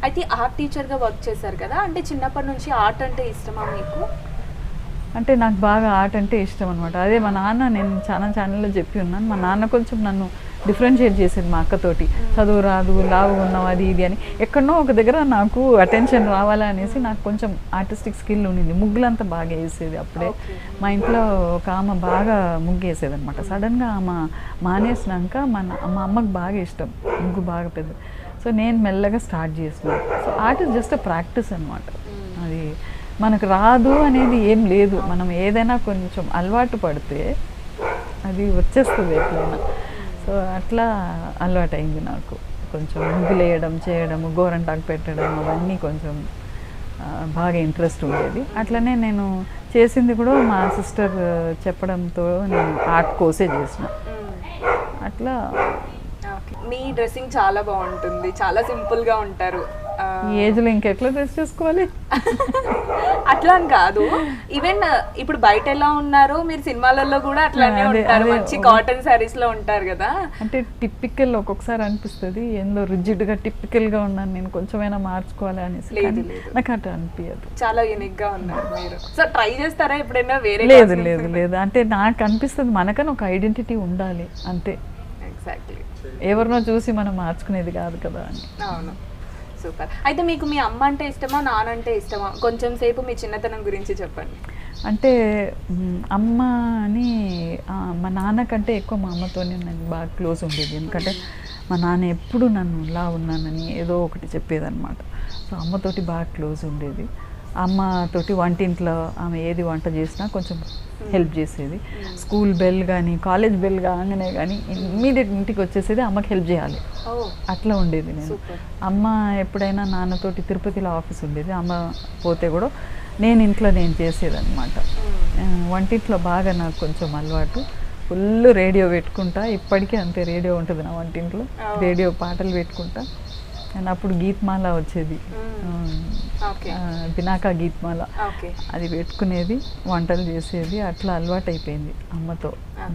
అయితే ఆర్ట్ టీచర్గా వర్క్ చేశారు కదా, అంటే చిన్నప్పటి నుంచి ఆర్ట్ అంటే ఇష్టమా మీకు? అంటే నాకు బాగా ఆర్ట్ అంటే ఇష్టం అనమాట. అదే మా నాన్న, నేను చాలా ఛానల్లో చెప్పి ఉన్నాను, మా నాన్న కొంచెం నన్ను డిఫరెన్షియేట్ చేసేది మా అక్కతోటి. చదువు రాదు, లావుగా ఉన్నావు, అది ఇది అని. ఎక్కడనో ఒక దగ్గర నాకు అటెన్షన్ రావాలా అనేసి నాకు కొంచెం ఆర్టిస్టిక్ స్కిల్ ఉండింది. ముగ్గులంతా బాగా వేసేది అప్పుడే. మా ఇంట్లో ఒక ఆమె బాగా ముగ్గు వేసేది అనమాట. సడన్గా ఆమె మానేసినాక మా అమ్మకి బాగా ఇష్టం ముగ్గు, బాగా పెద్ద. సో నేను మెల్లగా స్టార్ట్ చేసినాను. So art is just practice అనమాట. అది మనకు రాదు అనేది ఏం లేదు. మనం ఏదైనా కొంచెం అలవాటు పడితే అది వచ్చేస్తుంది ఎట్లయినా. సో అట్లా అలవాటు అయింది నాకు. కొంచెం ముగ్గులు వేయడం, చేయడం, గోరంటాకు పెట్టడం, అవన్నీ కొంచెం బాగా ఇంట్రెస్ట్ ఉండేది. అట్లనే నేను చేసింది కూడా మా సిస్టర్ చెప్పడంతో నేను ఆర్ట్ కోర్సే చేసిన. అట్లా మీ డ్రెస్సింగ్ చాలా బాగుంటుంది, చాలా సింపుల్గా ఉంటారు. ఈ ఏజ్లో ఇంకెట్లా డ్రెస్ చేసుకోవాలి? అట్లా అని కాదు, ఈవెన్ ఇప్పుడు బయట ఎలా ఉన్నారో మీరు సినిమాలలో కూడా అట్లానే ఉంటారు, మంచి కాటన్ సారీస్ లో ఉంటారు కదా. అంటే టిపికల్ ఒక్కొక్కసారి అనిపిస్తుంది, ఏందో రిజిడ్గా టిపికల్గా ఉన్నాను నేను, కొంచెమైనా మార్చుకోవాలి అనేసి. నాకు అట్లా అనిపించదు. చాలా యూనిక్ గా ఉన్నారు మీరు. సో ట్రై చేస్తారా ఎప్పుడైనా వేరే? లేదు లేదు లేదు, అంటే నాకు అనిపిస్తుంది మనకని ఒక ఐడెంటిటీ ఉండాలి అంతే. ఎగ్జాక్ట్లీ, ఎవరినో చూసి మనం మార్చుకునేది కాదు కదా అని. అవును, సూపర్. అయితే మీకు మీ అమ్మ అంటే ఇష్టమా, నాన్న అంటే ఇష్టమా? కొంచెం సేపు మీ చిన్నతనం గురించి చెప్పండి. అంటే అమ్మ అని మా నాన్నకంటే ఎక్కువ మా అమ్మతోనే నేను బాగా క్లోజ్ ఉండేది. ఎందుకంటే మా నాన్న ఎప్పుడు నన్ను ఇలా ఉన్నానని ఏదో ఒకటి చెప్పేదన్నమాట. సో అమ్మతోటి బాగా క్లోజ్ ఉండేది. అమ్మతోటి వంటింట్లో ఆమె ఏది వంట చేసినా కొంచెం హెల్ప్ చేసేది. స్కూల్ బెల్ కానీ, కాలేజ్ బెల్ కాగానే కానీ ఇమ్మీడియట్ ఇంటికి వచ్చేసేది, అమ్మకి హెల్ప్ చేయాలి, అట్లా ఉండేది నేను. అమ్మ ఎప్పుడైనా నాన్నతోటి తిరుపతిలో ఆఫీస్ ఉండేది, అమ్మ పోతే కూడా నేను చేసేదన్నమాట. వంటింట్లో బాగా నాకు కొంచెం అలవాటు. ఫుల్ రేడియో పెట్టుకుంటా, ఇప్పటికీ అంతే రేడియో ఉంటుంది నా వంటింట్లో. రేడియో పాటలు పెట్టుకుంటా. అండ్ అప్పుడు గీత్మాల వచ్చేది, బినాకా గీత్మాల, అది పెట్టుకునేది, వంటలు చేసేది. అట్లా అలవాటు అయిపోయింది అమ్మతో.